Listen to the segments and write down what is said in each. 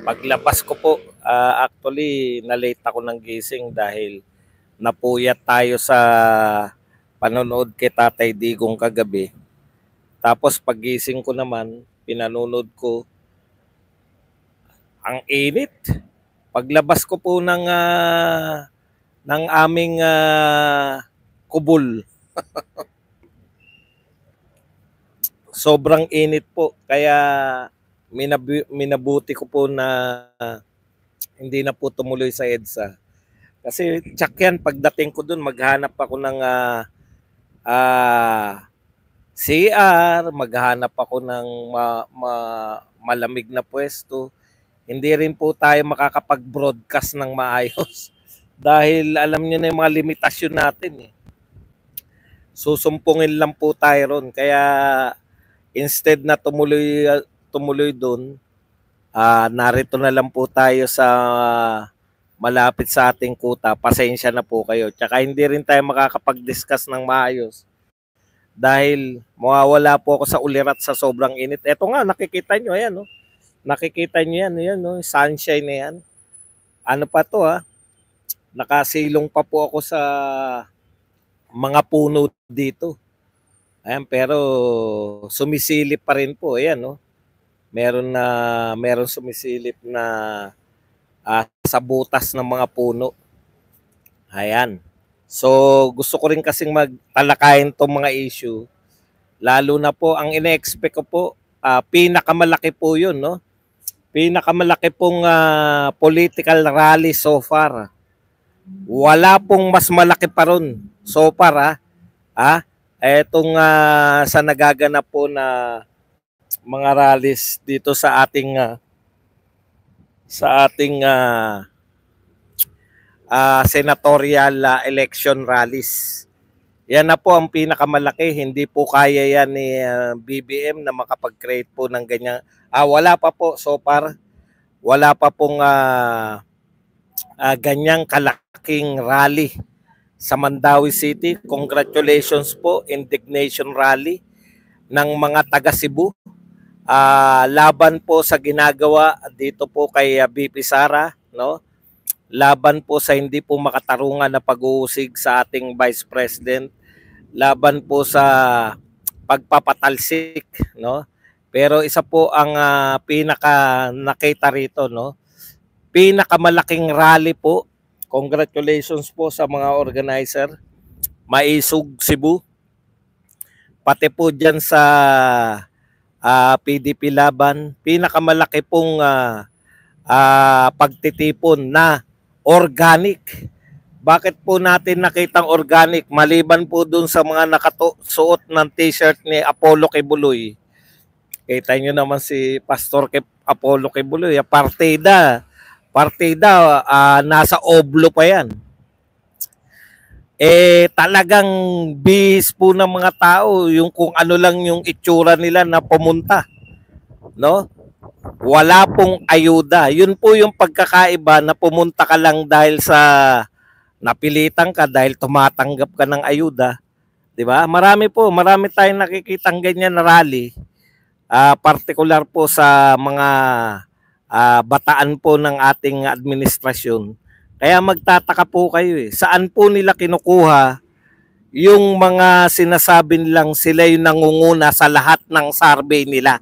Paglabas ko po, actually, na-late ako ng gising dahil napuyat tayo sa panonood kay Tatay Digong kagabi. Tapos pagising ko naman, pinanonood ko, ang init. Paglabas ko po ng aming kubol, sobrang init po. Kaya minabuti ko po na hindi na po tumuloy sa EDSA. Kasi tsak yan, pagdating ko dun, maghanap ako ng CR, maghanap ako ng malamig na pwesto. Hindi rin po tayo makakapag-broadcast ng maayos. Dahil alam niyo na yung mga limitasyon natin. Susumpungin lang po tayo ron. Kaya instead na tumuloy doon, narito na lang po tayo sa malapit sa ating kuta. Pasensya na po kayo. Tsaka hindi rin tayo makakapag-discuss ng maayos. Dahil mawawala po ako sa ulirat sa sobrang init. Eto nga, nakikita nyo, ayan, no? Nakikita nyo yan, no? Sunshine na yan. Ano pa to, ha? Nakasilong pa po ako sa mga puno dito. Ayan, pero sumisilip pa rin po, ayan, no? Meron sumisilip na sa butas ng mga puno. Ayan. So, gusto ko rin kasing magtalakayin itong mga issue. Lalo na po, ang ine-expect ko po, pinakamalaki po yun, no? Pinakamalaki pong political rally so far. Wala pong mas malaki pa ron so far, etong sa nagaganap po na mga rallies dito sa ating senatorial election rallies. Yan na po ang pinakamalaki. Hindi po kaya yan ni BBM na makapag-create po ng ganyan. Wala pa po so far. Wala pa pong ganyang kalaking rally sa Mandawi City. Congratulations po, indignation rally ng mga taga Cebu. Laban po sa ginagawa dito po kay BP Sara, no? Laban po sa hindi po makatarungan na pag-uusig sa ating Vice President. Laban po sa pagpapatalsik, no? Pero isa po ang pinaka nakita rito, no? Pinakamalaking rally po. Congratulations po sa mga organizer. Maisog Cebu. Pati po dyan sa PDP Laban. Pinakamalaki pong pagtitipon na organic. Bakit po natin nakitang organic? Maliban po dun sa mga nakasuot ng t-shirt ni Apollo Kibuloy. Kita nyo naman si Pastor Apollo Kibuloy. Partida, nasa oblo pa yan. Talagang bihis po ng mga tao yung kung ano lang yung itsura nila na pumunta. No? Wala pong ayuda. Yun po yung pagkakaiba na pumunta ka lang dahil sa napilitan ka dahil tumatanggap ka ng ayuda. 'Di ba? Marami tayong nakikitang ganyan na rally. Particular po sa mga bataan po ng ating administrasyon. Kaya magtataka po kayo saan po nila kinukuha yung mga sinasabi nilang sila yung nangunguna sa lahat ng survey nila.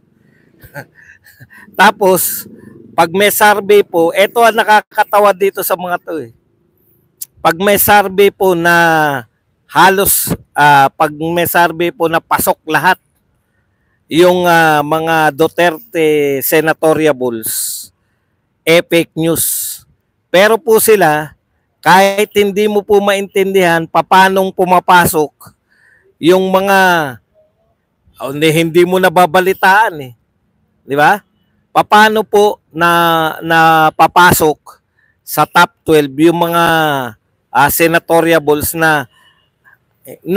Tapos, pag may survey po, eto ang nakakatawa dito sa mga to Pag may survey po na pag may survey po na pasok lahat, yung mga Duterte senatoriables, fake news. Pero po sila, kahit hindi mo po maintindihan paanong pumapasok yung mga hindi mo nababalitaan Di ba? Paano po na papasok sa top 12 yung mga senatoriables na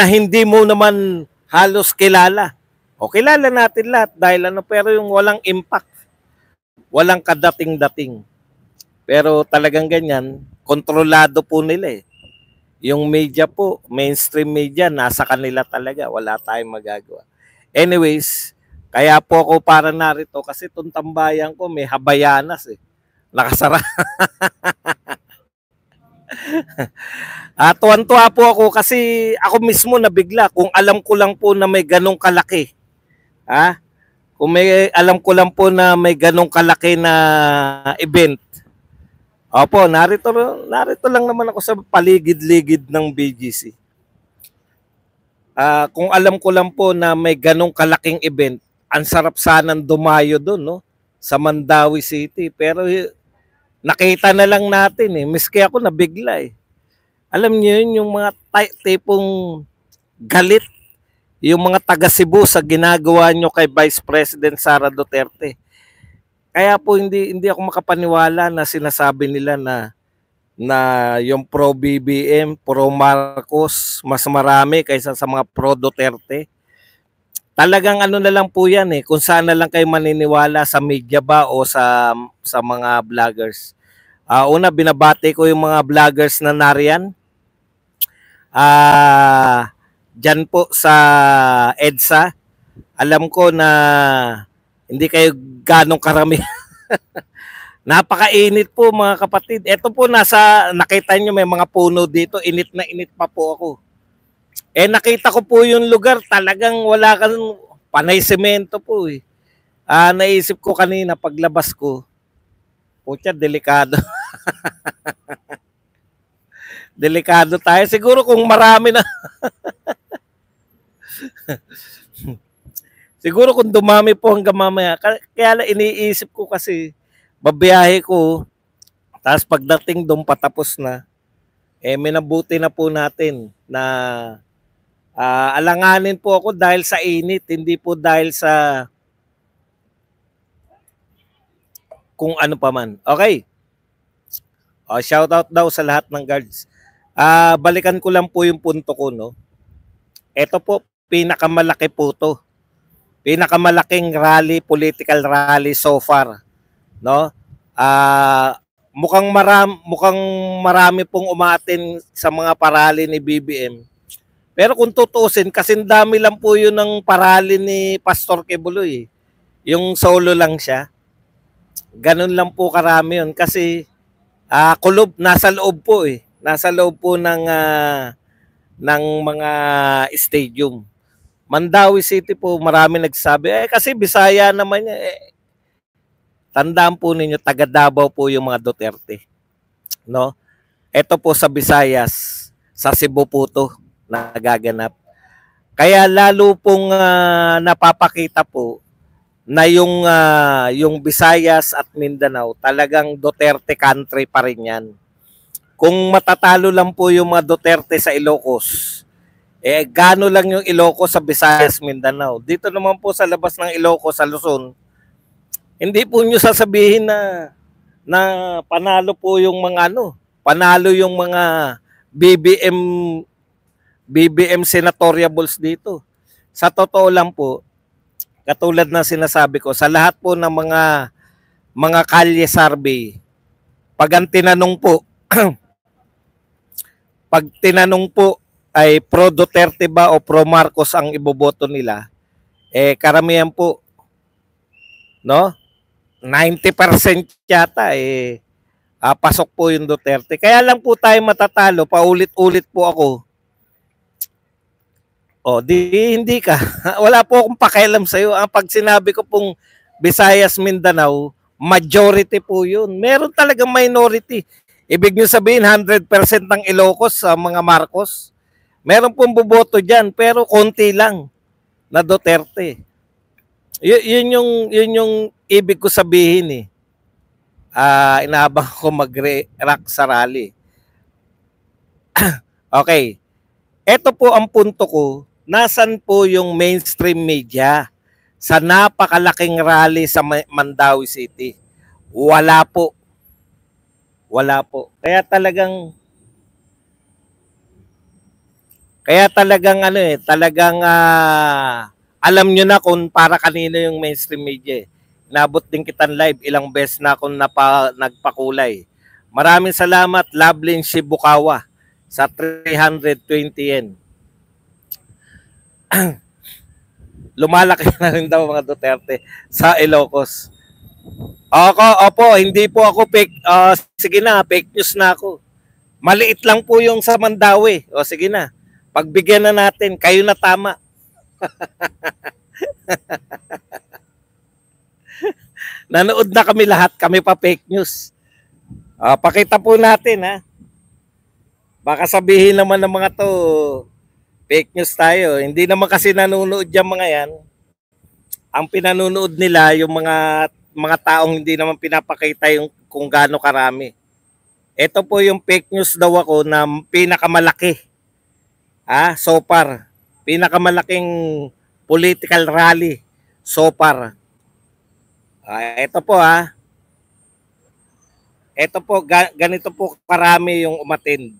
hindi mo naman halos kilala. O kilala natin lahat dahil pero yung walang impact. Walang kadating-dating. Pero talagang ganyan, kontrolado po nila Yung media po, mainstream media, nasa kanila talaga. Wala tayong magagawa. Anyways, kaya po ako para narito kasi itong tambayan ko may Habayanas Nakasara. Tuwan-tuwa po ako kasi ako mismo nabigla kung alam ko lang po na may ganong kalaki. Ha? Kung may alam ko lang po na may ganong kalaki na event. Opo, narito lang naman ako sa paligid-ligid ng BGC. Kung alam ko lang po na may ganong kalaking event, ang sarap sanang dumayo doon, no? Sa Mandawi City. Pero nakita na lang natin eh. Miski ako nabigla eh. Alam niyo yun, yung mga tipong galit, yung mga taga Cebu sa ginagawa nyo kay Vice President Sara Duterte. Kaya po hindi ako makapaniwala na sinasabi nila na yung pro BBM, pro Marcos, mas marami kaysa sa mga pro Duterte. Talagang ano na lang po yan eh, kung saan na lang kayo maniniwala, sa media ba o sa mga vloggers. Una, binabati ko yung mga vloggers na nariyan. Dyan po sa EDSA, alam ko na hindi kayo ganong karami. Napakainit po mga kapatid. Ito po nakita nyo may mga puno dito, init na init pa po ako. Nakita ko po yung lugar, talagang wala kang panay semento po eh. Naisip ko kanina paglabas ko, putya, delikado. Delikado tayo. Siguro kung marami na. Siguro kung dumami po hanggang mamaya. Kaya iniisip ko kasi, babiyahe ko, tapos pagdating doon patapos na, minabuti na po natin na alanganin po ako dahil sa init, hindi po dahil sa kung ano pa man. Okay. Shout out daw sa lahat ng guards. Balikan ko lang po yung punto ko, no. Ito po, pinakamalaki po to. Pinakamalaking rally, political rally so far, no? Mukhang marami pong umatin sa mga parali ni BBM. Pero kung tutuusin, kasi dami lang po yun ng parali ni Pastor Quebuloy. Yung solo lang siya. Ganun lang po karami yun. Kasi kulob, nasa loob po eh. Nasa loob po ng mga stadium. Mandawi City po, marami nagsabi, kasi Bisaya naman niya. Tandaan po ninyo, taga Davao po yung mga Duterte. No? Ito po sa Visayas, sa Cebu po to nagaganap. Kaya lalo pong napapakita po na yung Visayas at Mindanao, talagang Duterte country pa rin yan. Kung matatalo lang po yung mga Duterte sa Ilocos, gano lang yung Ilocos sa Visayas, Mindanao. Dito naman po sa labas ng Ilocos, sa Luzon, hindi po nyo sasabihin na panalo po yung mga panalo yung mga BBM senatoriables dito. Sa totoo lang po, katulad na sinasabi ko, sa lahat po ng mga kalye survey, pag ang tinanong po, pag tinanong po ay pro Duterte ba o pro Marcos ang iboboto nila, karamihan po, no? 90% yata pasok po yung Duterte. Kaya lang po tayo matatalo, paulit-ulit po ako. Hindi ka. Wala po akong pakialam sa'yo. Pag sinabi ko pong Visayas, Mindanao, majority po yun. Meron talagang minority. Ibig nyo sabihin 100% ng Ilocos sa mga Marcos. Meron pong boboto dyan, pero konti lang na Duterte. Yun yung ibig ko sabihin eh. Inaabang ko mag-react sa rally. Okay. Ito po ang punto ko. Nasaan po yung mainstream media sa napakalaking rally sa Mandawi City? Wala po. Wala po. Kaya talagang alam nyo na kung para kanino yung mainstream media. Nabot din kitang live, ilang beses na akong nagpakulay. Maraming salamat, Lovelyn Shibukawa, sa 320 yen. Lumalaki na rin daw mga Duterte sa Ilocos. Opo, hindi po ako fake. Sige na, fake news na ako. Maliit lang po yung sa Mandawi. O sige na. Pagbigyan na natin, kayo na tama. Nanood na kami lahat, kami pa fake news. Pakita po natin ha. Baka sabihin naman ng mga to, fake news tayo. Hindi naman kasi nanonood yung mga yan. Ang pinanonood nila yung mga taong hindi naman pinapakita yung kung gaano karami. Ito po yung fake news daw ako na pinakamalaki. So far. Pinakamalaking political rally so far. Ito po Ito po, ganito po karami yung umattend.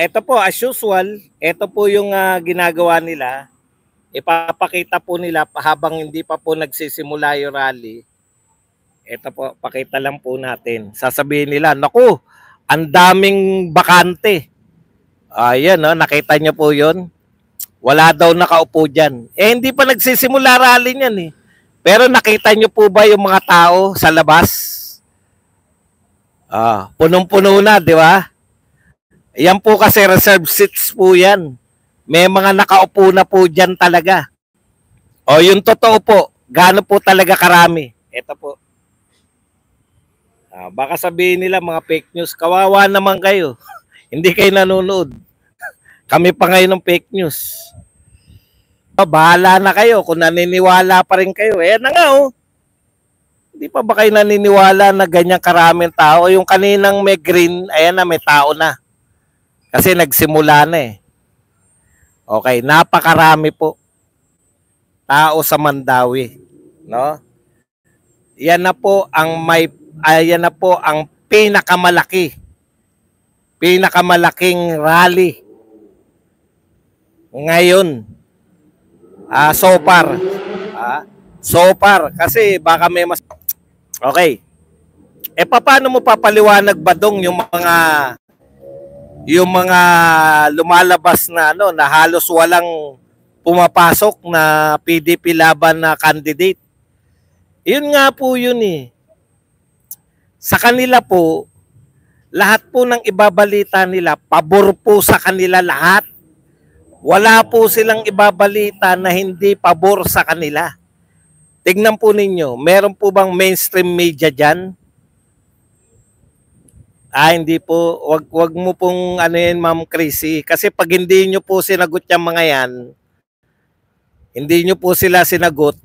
Ito po, as usual, ito po yung ginagawa nila. Ipapakita po nila habang hindi pa po nagsisimula yung rally. Ito po, pakita lang po natin. Sasabihin nila, naku, ang daming bakante. Ayan, nakita niyo po yun. Wala daw nakaupo dyan. Hindi pa nagsisimula rally niyan eh. Pero nakita niyo po ba yung mga tao sa labas? Punong-puno na, di ba? Yan po kasi reserve seats po yan. May mga nakaupo na po dyan talaga. Yung totoo po, gaano po talaga karami. Ito po. Baka sabihin nila mga fake news, kawawa naman kayo. Hindi kayo nanonood. Kami pa ngayon ng fake news. Bahala na kayo kung naniniwala pa rin kayo. Na nga Hindi pa ba kayo naniniwala na ganyan karaming tao? Yung kaninang may green, ayan na, may tao na. Kasi nagsimula na eh. Okay, napakarami po tao sa Mandawi, no? Yan na po ang pinakamalaking rally ngayon. So far kasi baka may mas okay. Paano mo papaliwanag ba dong yung mga lumalabas na na halos walang pumapasok na PDP laban na candidate. Yun nga po yun eh. Sa kanila po, lahat po ng ibabalita nila, pabor po sa kanila lahat. Wala po silang ibabalita na hindi pabor sa kanila. Tignan po ninyo, meron po bang mainstream media dyan? Hindi po. Wag mo pong yan, Ma'am Chrissy. Kasi pag hindi nyo po sinagot yung mga yan, hindi nyo po sila sinagot,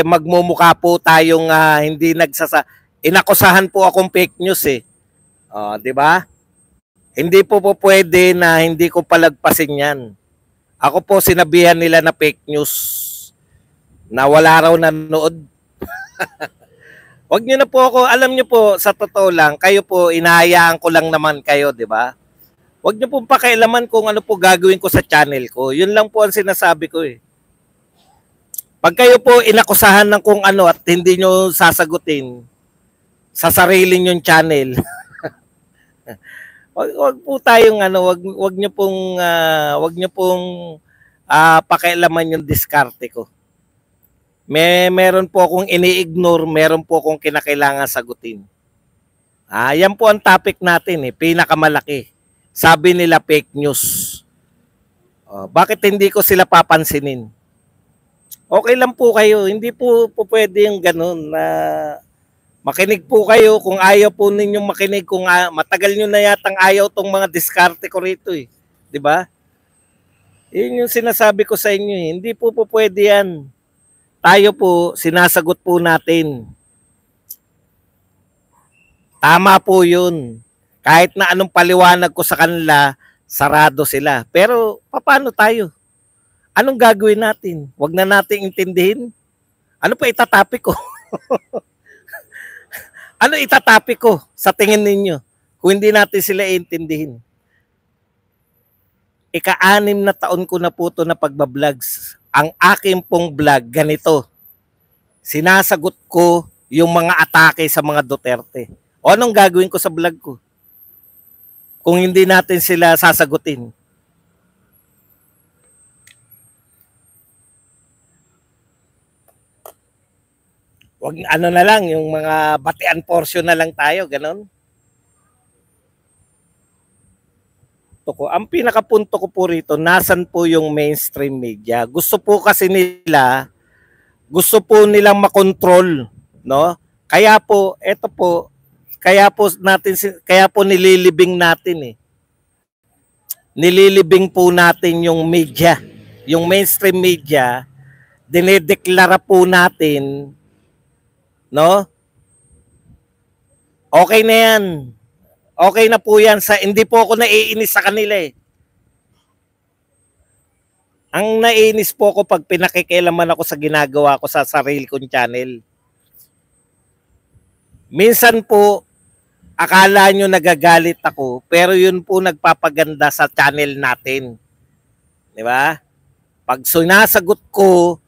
magmumukha po tayong hindi inakusahan po akong fake news eh. Di ba? Hindi po pwede na hindi ko palagpasin yan. Ako po sinabihan nila na fake news. Na wala raw nanood. Wag niyo na po ako, alam niyo po, sa totoo lang, kayo po, inahayaan ko lang naman kayo, di ba? Wag niyo po pakialaman kung ano po gagawin ko sa channel ko. Yun lang po ang sinasabi ko eh. Pag kayo po inakusahan ng kung ano at hindi niyo sasagutin sa sarili niyong channel, wag po tayong wag niyo pong pakialaman yung diskarte ko. Meron po akong ini-ignore, meron po akong kinakailangan sagutin. Yan po ang topic natin eh, pinakamalaki. Sabi nila fake news. Bakit hindi ko sila papansinin? Okay lang po kayo, hindi po pwede yung ganun na makinig po kayo kung ayaw po ninyong makinig, kung matagal nyo na yatang ayaw tong mga diskarte ko rito eh. 'Di ba? Yun yung sinasabi ko sa inyo eh. Hindi po pwede yan. Tayo po, sinasagot po natin. Tama po yun. Kahit na anong paliwanag ko sa kanila, sarado sila. Pero, paano tayo? Anong gagawin natin? Huwag na nating intindihin. Ano pa itatapik ko? Ano itatapik ko sa tingin ninyo? Kung hindi natin sila intindihin. Ika-6 na taon ko na po ito na pagbablogs. Ang aking pong vlog, ganito. Sinasagot ko yung mga atake sa mga Duterte. O anong gagawin ko sa vlog ko? Kung hindi natin sila sasagutin. Wag ano na lang, yung mga batian portion na lang tayo, ganon. Ang pinakapunto ko po rito, nasan po yung mainstream media? Gusto po kasi nila, gusto po nilang makontrol, no? Kaya po, eto po, kaya po nililibing natin eh. Nililibing po natin yung media, yung mainstream media, dinedeklara po natin, no? Okay na yan. Okay na po yan. Hindi po ako naiinis sa kanila eh. Ang naiinis po ako pag pinakikialaman ako sa ginagawa ko sa sarili kong channel. Minsan po, akala nyo nagagalit ako, pero yun po nagpapaganda sa channel natin. Di ba? Pag sinasagot ko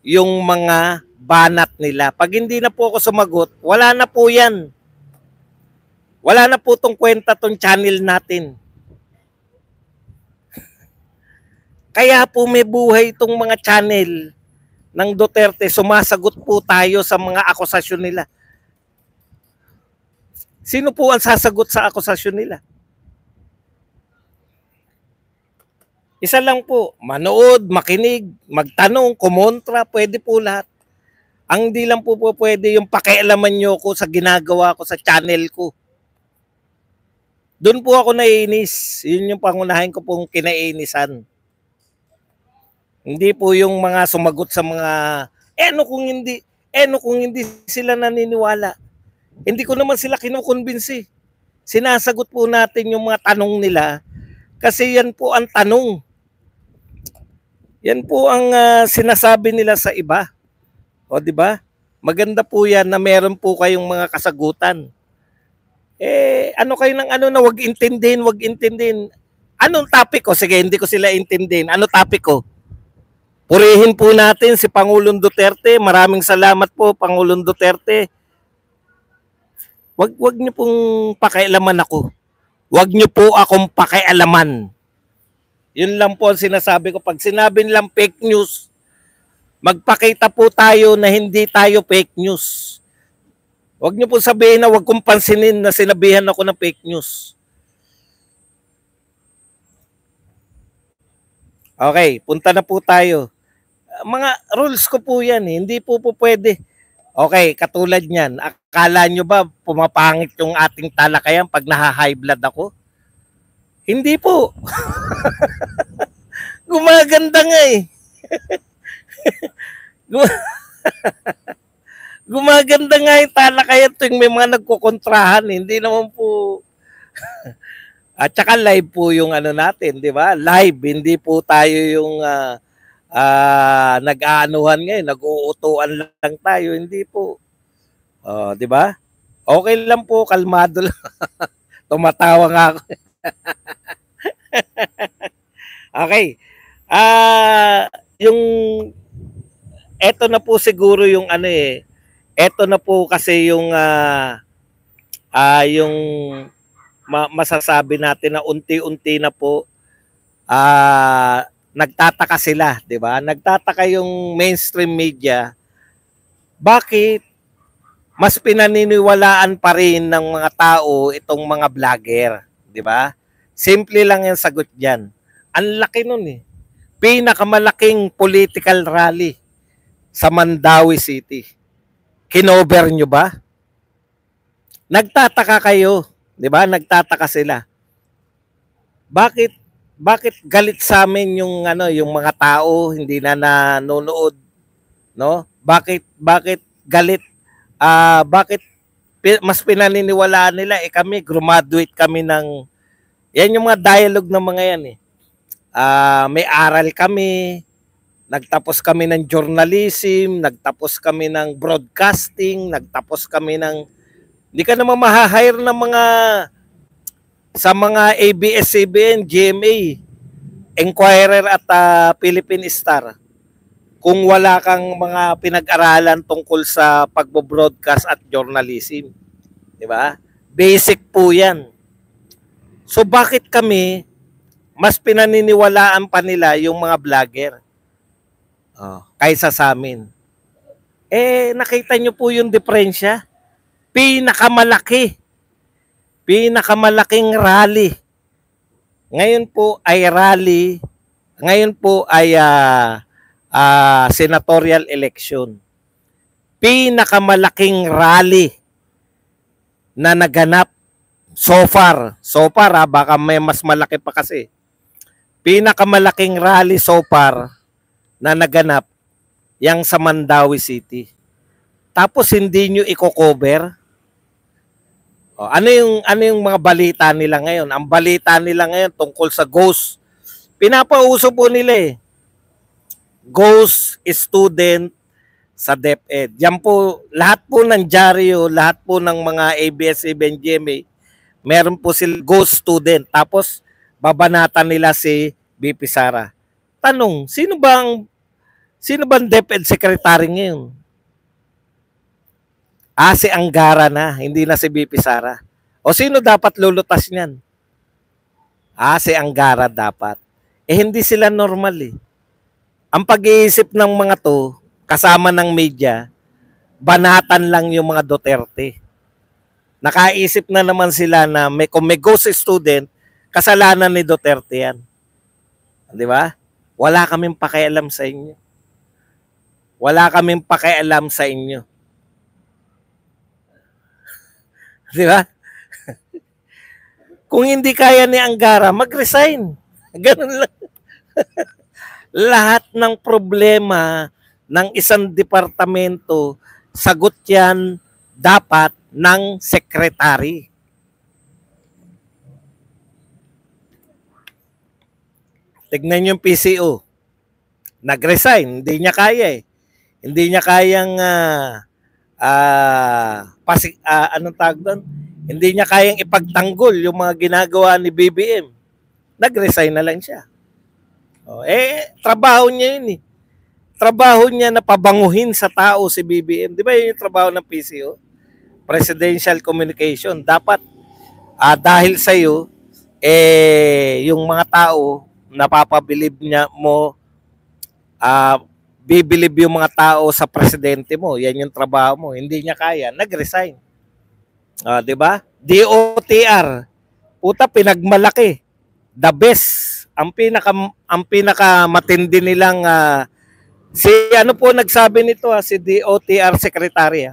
yung mga banat nila, pag hindi na po ako sumagot, wala na po yan. Wala na po tong kwenta tong channel natin. Kaya po may buhay itong mga channel ng Duterte, sumasagot po tayo sa mga akusasyon nila. Sino po ang sasagot sa akusasyon nila? Isa lang po, manood, makinig, magtanong, kumontra, pwede po lahat. Ang di lang po pwede yung pakialaman nyo ko sa ginagawa ko sa channel ko. Doon po ako naiinis. Yun yung pangunahin ko pong kinaiinisan. Hindi po yung mga sumagot sa mga, ano kung hindi sila naniniwala. Hindi ko naman sila kinukonbinsi. Sinasagot po natin yung mga tanong nila kasi yan po ang tanong. Yan po ang sinasabi nila sa iba. O di ba? Maganda po yan na meron po kayong mga kasagutan. Ano kayo ng ano na wag intindihin. Anong topic ko? Sige, hindi ko sila intindihin. Ano topic ko? Purihin po natin si Pangulong Duterte. Maraming salamat po, Pangulong Duterte. Wag niyo pong pakialaman ako. Wag niyo po akong pakialaman. Yun lang po ang sinasabi ko. Pag sinabi nilang fake news, magpakita po tayo na hindi tayo fake news. Wag niyo po sabihin na wag kong pansinin na sinabihan ako ng fake news. Okay, punta na po tayo. Mga rules ko po yan eh. Hindi po pwede. Okay, katulad niyan. Akala nyo ba pumapangit yung ating talakayan pag naha-high blood ako? Hindi po. Gumaganda nga eh. Gumaganda nga yung talakayan tuwing may mga nagkukontrahan. Hindi naman po. At saka live po yung ano natin, di ba? Live, hindi po tayo yung nag-aanuhan ngayon, nag-uutuan lang tayo, hindi po. Di ba? Okay lang po, kalmado lang. Tumatawa nga ako. Okay. Yung eto na po siguro yung ano eh. Eto na po kasi yung yung masasabi natin na unti-unti na po nagtataka sila, 'di ba? Nagtataka yung mainstream media. Bakit mas pinaniniwalaan pa rin ng mga tao itong mga vlogger, 'di ba? Simple lang 'yung sagot diyan. Ang laki nun eh. Pinakamalaking political rally sa Mandawi City. Kinover nyo ba? Nagtataka kayo, 'di ba? Nagtataka sila. Bakit galit sa amin yung yung mga tao hindi na nanonood, no? Bakit galit bakit mas pinaniniwalaan nila kami graduate kami ng yan yung mga dialogue ng mga yan eh. May aral kami, nagtapos kami ng journalism, nagtapos kami ng broadcasting, nagtapos kami ng hindi ka naman ma-hire ng mga sa mga ABS-CBN, GMA, Enquirer at Philippine Star kung wala kang mga pinag-aralan tungkol sa pagbo-broadcast at journalism. 'Di ba? Basic po 'yan. So bakit kami mas pinaniniwalaan pa nila yung mga vlogger kaysa sa amin? Nakita nyo po yung diferensya. Pinakamalaki. Pinakamalaking rally. Ngayon po ay rally. Ngayon po ay senatorial election. Pinakamalaking rally na naganap so far, baka may mas malaki pa kasi. Pinakamalaking rally so far na naganap yang sa Mandawi City. Tapos hindi nyo i-cover. Ano yung mga balita nila ngayon? Ang balita nila ngayon tungkol sa ghost. Pinapauso po nila ghost student sa DepEd. Yan po, lahat po ng dyaryo, lahat po ng mga ABS-CBN, GMA, meron po sila ghost student. Tapos, babanatan nila si BP Sara. Tanong, sino bang DepEd secretary ngayon? Si Angara na, hindi na si BP Sara. O sino dapat lulutas niyan? Si Angara dapat. Hindi sila normal Ang pag-iisip ng mga to, kasama ng media, banatan lang yung mga Duterte. Nakaisip na naman sila na kung may ghost student, kasalanan ni Duterte yan. Di ba? Wala kaming pakialam sa inyo. Wala kaming pakialam sa inyo. Di ba? Kung hindi kaya ni Angara, mag-resign. Ganun lang. Lahat ng problema ng isang departamento, sagot yan dapat ng sekretary. Tignan yung PCO. Nag-resign. Hindi niya kaya Hindi niya kayang anong tawag doon? Hindi niya kayang ipagtanggol yung mga ginagawa ni BBM. Nag-resign na lang siya. Trabaho niya yun Trabaho niya na pabanguhin sa tao si BBM. Di ba yun yung trabaho ng PCO? Presidential Communication. Dapat, dahil sa'yo, yung mga tao, napapabilib niya mo, bibilib yung mga tao sa presidente mo. Yan yung trabaho mo. Hindi niya kaya. Nag-resign. Di ba? DOTR. Puta, pinagmalaki. The best. Ang pinaka matindi nilang si ano po nagsabi nito si DOTR secretary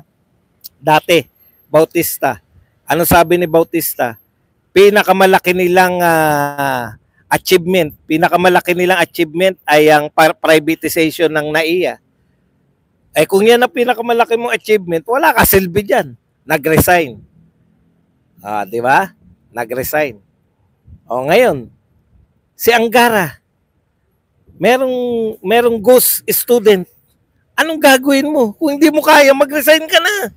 dati, Bautista. Ano sabi ni Bautista? Pinakamalaki nilang achievement ay ang privatization ng NAIA. Kung yan ang pinakamalaki mong achievement, wala ka silbi diyan. Nag-resign. Di ba? Nag-resign. Ngayon, si Angara, merong ghost student. Anong gagawin mo? Kung hindi mo kaya, mag-resign ka na.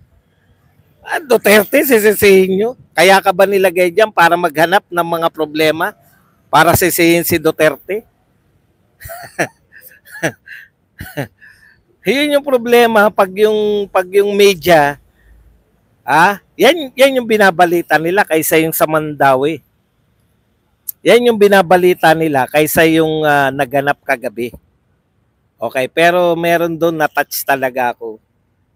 Duterte, sisisihin nyo. Kaya ka ba nilagay dyan para maghanap ng mga problema? Para sisihin si Duterte? Yun yung problema pag yung media, yan yung binabalita nila kaysa yung sa Mandawi. Yan yung binabalita nila kaysa yung naganap kagabi. Okay, pero meron doon na touch talaga ako.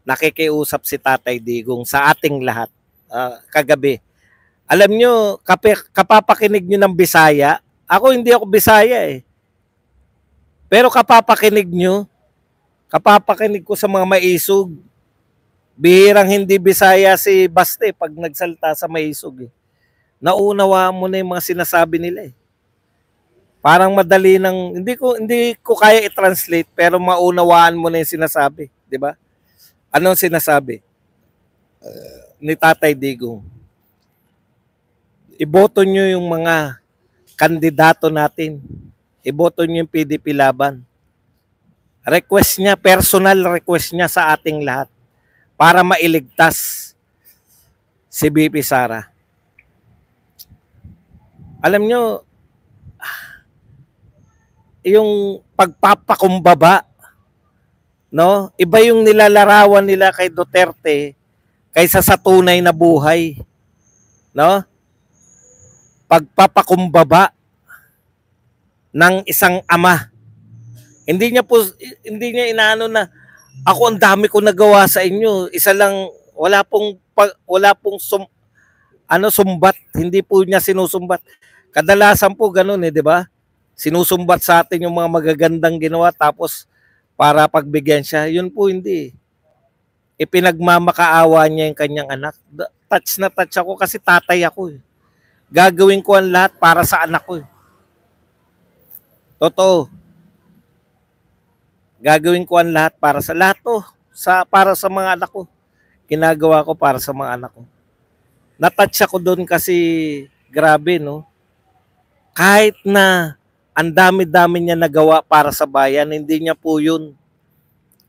Nakikiusap si Tatay Digong sa ating lahat kagabi. Alam nyo, kapapakinig nyo ng Bisaya. Ako hindi ako Bisaya Pero kapapakinig ko sa mga maisog. Bihirang hindi Bisaya si Baste pag nagsalta sa maisog Nauunawaan mo na yung mga sinasabi nila Parang madali hindi ko kaya i-translate pero maunawaan mo na yung sinasabi, 'di ba? Anong sinasabi ni Tatay Digong? Iboto nyo yung mga kandidato natin. Iboto nyo yung PDP laban. Request niya, personal request niya sa ating lahat para mailigtas si BP Sara. Alam nyo, yung pagpapakumbaba, no? Iba yung nilalarawan nila kay Duterte kaysa sa tunay na buhay. No? Pagpapakumbaba ng isang ama. Hindi niya inaano na Ako ang dami ko nagawa sa inyo. Isa lang, wala pong sumbat. Hindi po niya sinusumbat. Kadalasan po ganun di ba? Sinusumbat sa atin yung mga magagandang ginawa tapos para pagbigyan siya. Yun po hindi. Ipinagmamakaawa niya yung kanyang anak. Touch na touch ako kasi tatay ako. Gagawin ko ang lahat para sa anak ko. Totoo. Gagawin ko ang lahat para sa lahat to. Para sa mga anak ko. Ginagawa ko para sa mga anak ko. Natouch ako doon kasi grabe, no? Kahit na ang dami-dami niya nagawa para sa bayan, hindi niya po yun.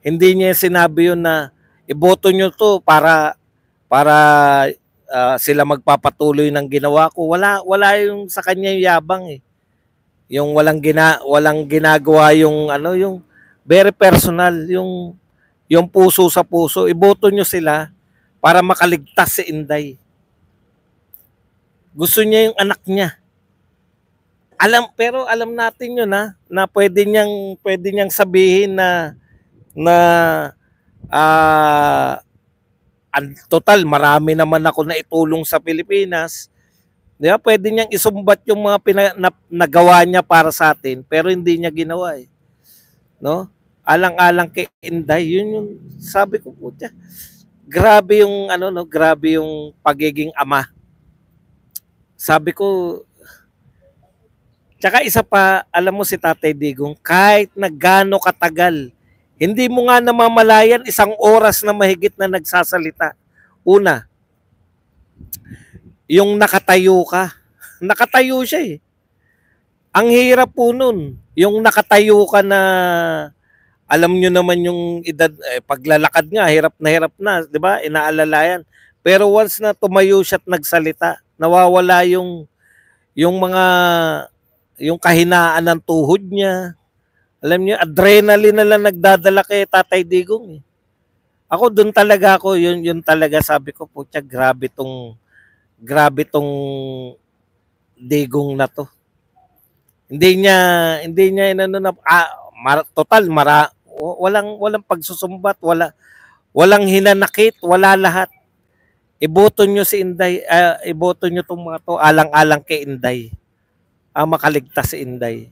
Hindi niya sinabi yun na iboto niyo to para sila magpapatuloy ng ginawa ko. Wala yung sa kanya yung yabang eh. Yung walang ginagawa yung very personal, yung puso sa puso. Iboto niyo sila para makaligtas si Inday. Gusto niya yung anak niya. Pero alam natin yun na pwede niyang sabihin na total marami naman ako na itulong sa Pilipinas. Di ba? Pwede niyang isumbat yung mga nagawa niya para sa atin pero hindi niya ginawa eh. No? Alang-alang kay Inday, yun yung sabi ko po siya. Grabe yung grabe yung pagiging ama. Sabi ko, tsaka isa pa, alam mo si Tatay Digong, kahit na gaano katagal, hindi mo nga namamalayan 1 oras na mahigit na nagsasalita. Una, yung nakatayo ka. Nakatayo siya eh. Ang hirap po nun. Yung nakatayo ka na, alam nyo naman yung edad, paglalakad nga, hirap na, di ba? Inaalalayan. Pero once na tumayo siya at nagsalita, nawawala yung kahinaan ng tuhod niya. Alam niyo, adrenaline na lang nagdadala kay Tatay Digong eh. Ako doon talaga yun talaga sabi ko po, grabe tong Digong na to. Hindi niya walang pagsusumbat, walang hinanakit, wala lahat. Iboto nyo si Inday, iboto nyo tong mga to alang-alang kay Inday. Makaligtas si Inday.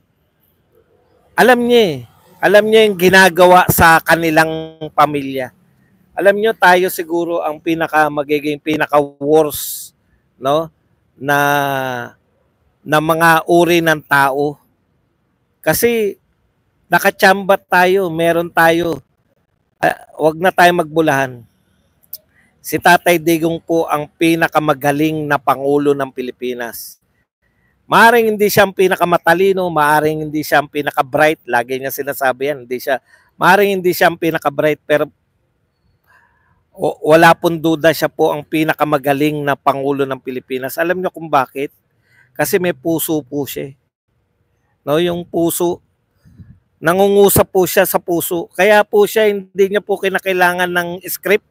Alam niya yung ginagawa sa kanilang pamilya. Alam niyo tayo siguro ang magiging pinaka-worst, no? Na mga uri ng tao. Kasi nakachambat tayo, meron tayo. Wag na tayo magbulahan. Si Tatay Digong po ang pinakamagaling na Pangulo ng Pilipinas. Maaring hindi siya ang pinakamatalino, maaring hindi siya ang pinaka-bright, lagi niya sinasabi yan, maaring hindi siya ang pinaka-bright, pero wala pong duda siya po ang pinakamagaling na Pangulo ng Pilipinas. Alam niyo kung bakit? Kasi may puso po siya. No, yung puso, nangungusap po siya sa puso. Kaya po siya, hindi niya po kinakailangan ng script.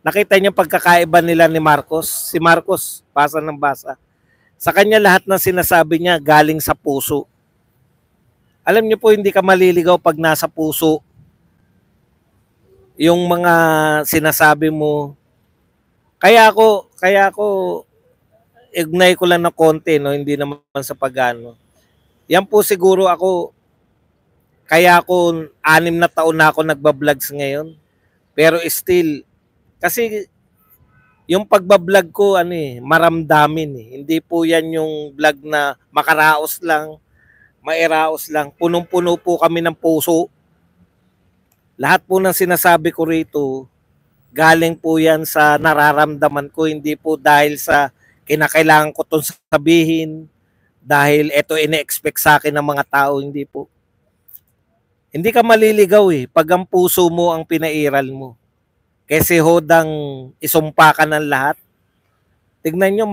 Nakita niyo pagkakaiba nila ni Marcos. Si Marcos, basa ng basa. Sa kanya lahat ng sinasabi niya galing sa puso. Alam niyo po, hindi ka maliligaw pag nasa puso yung mga sinasabi mo. Kaya ako ignay ko lang ng konti, no, hindi naman sa pagano. Yan po siguro kaya ako 6 na taon na ako nagba-vlogs ngayon. Pero still, kasi yung pagbablog ko maramdamin eh. Hindi po yan yung vlog na makaraos lang, mairaos lang. Punong-puno po kami ng puso. Lahat po ng sinasabi ko rito, galing po yan sa nararamdaman ko, hindi po dahil sa kinakailangan ko itong sabihin, dahil ito ine-expect sa akin ng mga tao, hindi po. Hindi ka maliligaw eh, pag ang puso mo ang pinairal mo. Kasi hodang isumpa ka ng lahat. Tignan nyo,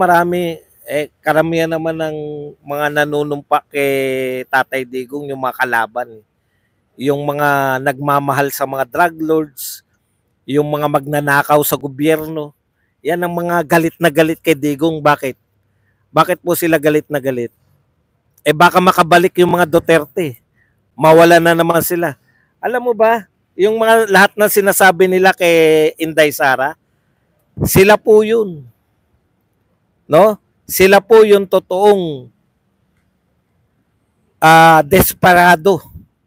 karamihan naman ng mga nanunumpa kay Tatay Digong, yung mga kalaban. Yung mga nagmamahal sa mga drug lords, yung mga magnanakaw sa gobyerno. Yan ang mga galit na galit kay Digong. Bakit? Bakit po sila galit na galit? Baka makabalik yung mga Duterte. Mawala na naman sila. Alam mo ba, Yung mga lahat ng sinasabi nila kay Inday Sara, sila po yun. No? Sila po yung totoong desperado.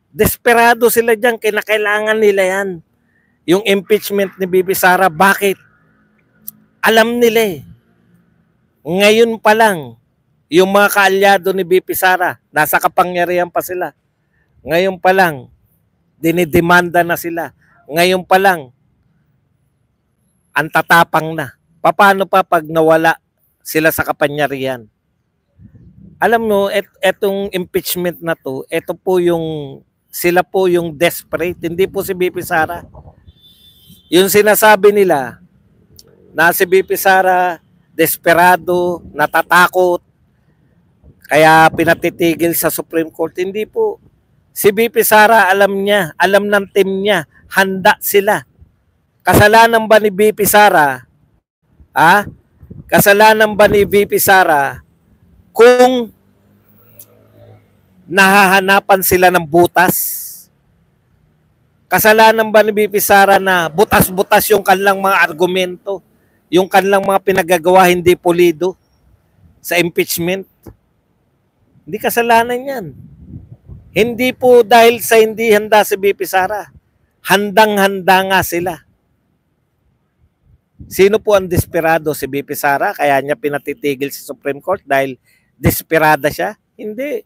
Desperado sila dyan, kinakailangan nila yan. Yung impeachment ni Bibi Sara, bakit? Alam nila eh. Ngayon pa lang, yung mga kaalyado ni Bibi Sara, nasa kapangyarihan pa sila. Ngayon pa lang, dinidemanda na sila. Ngayon pa lang, ang tatapang na. Paano pa pag nawala sila sa kapangyarihan? Alam mo, etong impeachment na to, eto po yung, sila po yung desperate, hindi po si BP Sara. Yung sinasabi nila, na si BP Sara, desperado, natatakot, kaya pinatitigil sa Supreme Court. Hindi po. Si BP Sara, alam niya, alam ng team niya, handa sila. Kasalanan ba ni BP Sara? Kasalanan ba ni BP Sara kung nahahanapan sila ng butas? Kasalanan ba ni BP Sara na butas-butas yung kanilang mga argumento, yung kanilang mga pinagagawa hindi pulido sa impeachment? Hindi kasalanan yan. Hindi po dahil sa hindi handa si BP Sara. Handang-handa nga sila. Sino po ang desperado? Si BP Sara? Kaya niya pinatitigil sa Supreme Court dahil desperada siya? Hindi.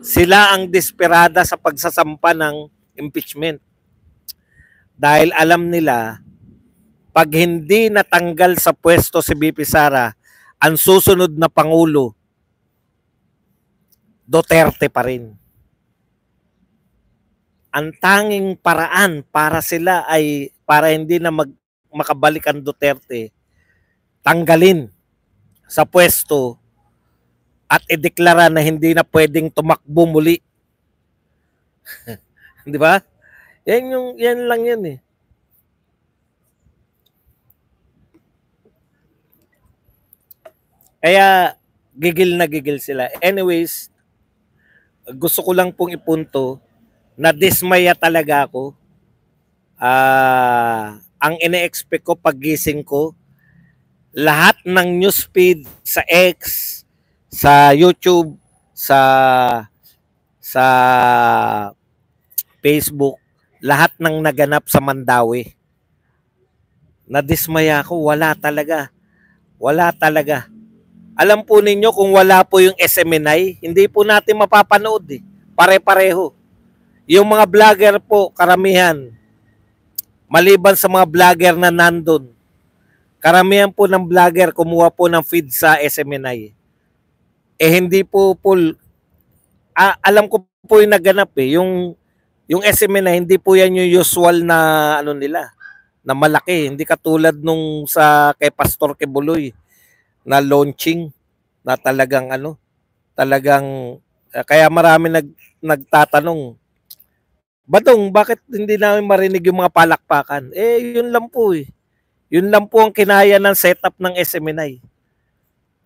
Sila ang desperada sa pagsasampa ng impeachment. Dahil alam nila, pag hindi natanggal sa pwesto si BP Sara, ang susunod na Pangulo, Duterte pa rin. Ang tanging paraan para sila ay, para hindi na makabalik ang Duterte, tanggalin sa pwesto at ideklara na hindi na pwedeng tumakbo muli. Di ba? Yan lang yan eh. Kaya gigil na gigil sila. Anyways, gusto ko lang pong ipunto na dismaya talaga ako. Ang ine-expect ko paggising ko, lahat ng newsfeed sa X, sa YouTube, sa Facebook, lahat ng naganap sa Mandawi. Nadismaya ako, wala talaga. Wala talaga. Alam po ninyo kung wala po yung SMNI, hindi po natin mapapanood eh. Pare-pareho. Yung mga vlogger po, karamihan, maliban sa mga vlogger na nandun, karamihan po ng vlogger kumuha po ng feed sa SMNI. Hindi po full. Alam ko po yung naganap eh. Yung SMNI, hindi po yan yung usual na ano nila, na malaki. Hindi katulad nung sa kay Pastor Kibuloy na launching na talagang kaya marami nagtatanong, Badong, bakit hindi namin marinig yung mga palakpakan? Yun lang po eh. Yun lang po ang kinaya ng setup ng SMNI.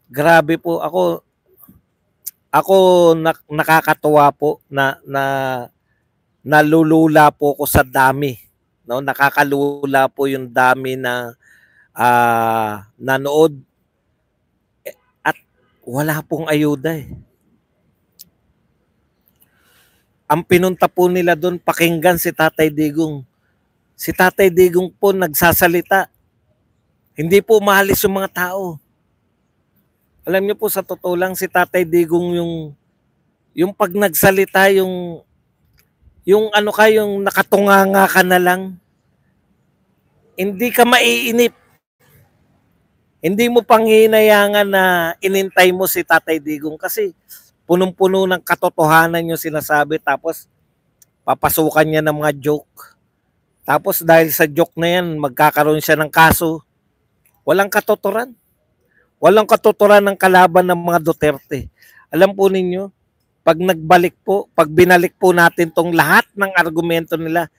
Grabe po ako nakakatuwa po na nalulula po ko sa dami, no? Nakakalula po yung dami na nanood. Wala pong ayuda eh. Ang pinunta po nila doon, pakinggan si Tatay Digong. Si Tatay Digong po nagsasalita. Hindi po mahalis yung mga tao. Alam niyo po, sa totoo lang, si Tatay Digong yung pag nagsalita, yung nakatunganga ka na lang. Hindi ka maiinip. Hindi mo pang hinayangan na inintay mo si Tatay Digong kasi punong-puno ng katotohanan yung sinasabi, tapos papasukan niya ng mga joke. Tapos dahil sa joke na yan, magkakaroon siya ng kaso. Walang katotoran. Walang katotoran ng kalaban ng mga Duterte. Alam po ninyo, pag binalik po natin tong lahat ng argumento nila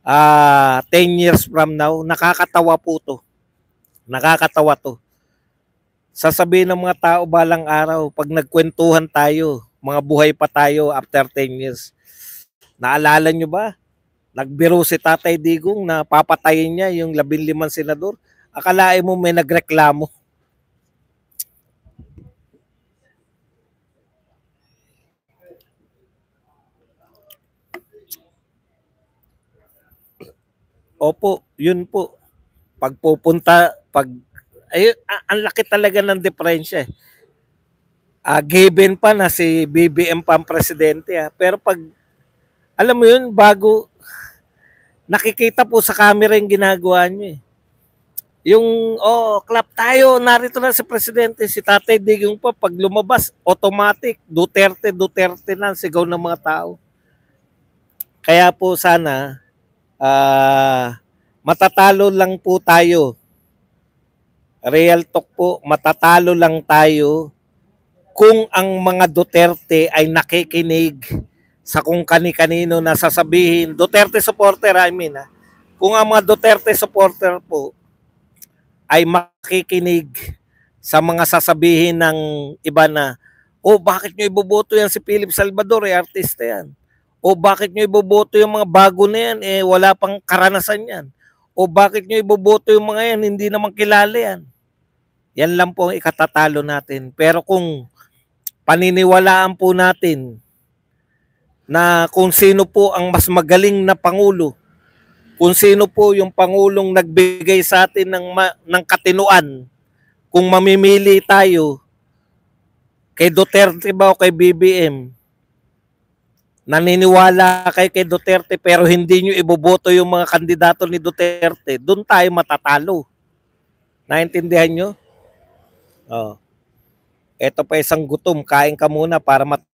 10 years from now, nakakatawa po to. Nakakatawa to. Sasabihin ng mga tao balang araw, pag nagkwentuhan tayo, mga buhay pa tayo after 10 years, Naalala nyo ba? Nagbiro si Tatay Digong na papatayin niya yung 15 senador. Akalain mo may nagreklamo. Opo, yun po. Ang laki talaga ng diferensya. Given pa na si BBM pa ang presidente. Pero pag, alam mo yun, bago, nakikita po sa camera yung ginagawa niyo. Yung, clap tayo, narito na si presidente, si Tatay Digong pa, pag lumabas, automatic, Duterte, Duterte na, sigaw ng mga tao. Kaya po sana, matatalo lang po tayo. Real talk po, matatalo lang tayo kung ang mga Duterte ay nakikinig sa kung kani-kanino na sasabihin. Duterte supporter, kung ang mga Duterte supporter po ay makikinig sa mga sasabihin ng iba na, bakit nyo iboboto yan si Philip Salvador, artista yan. Bakit nyo iboboto yung mga bago na yan, wala pang karanasan yan. Bakit nyo iboboto yung mga yan, hindi naman kilala yan. Yan lang po ang ikatatalo natin. Pero kung paniniwalaan po natin na kung sino po ang mas magaling na Pangulo, kung sino po yung Pangulong nagbigay sa atin ng katinuan, kung mamimili tayo kay Duterte ba o kay BBM, naniniwala kayo kay Duterte pero hindi nyo iboboto yung mga kandidato ni Duterte, doon tayo matatalo. Naintindihan nyo? Ito pa isang gutom, kain ka muna para matauhan.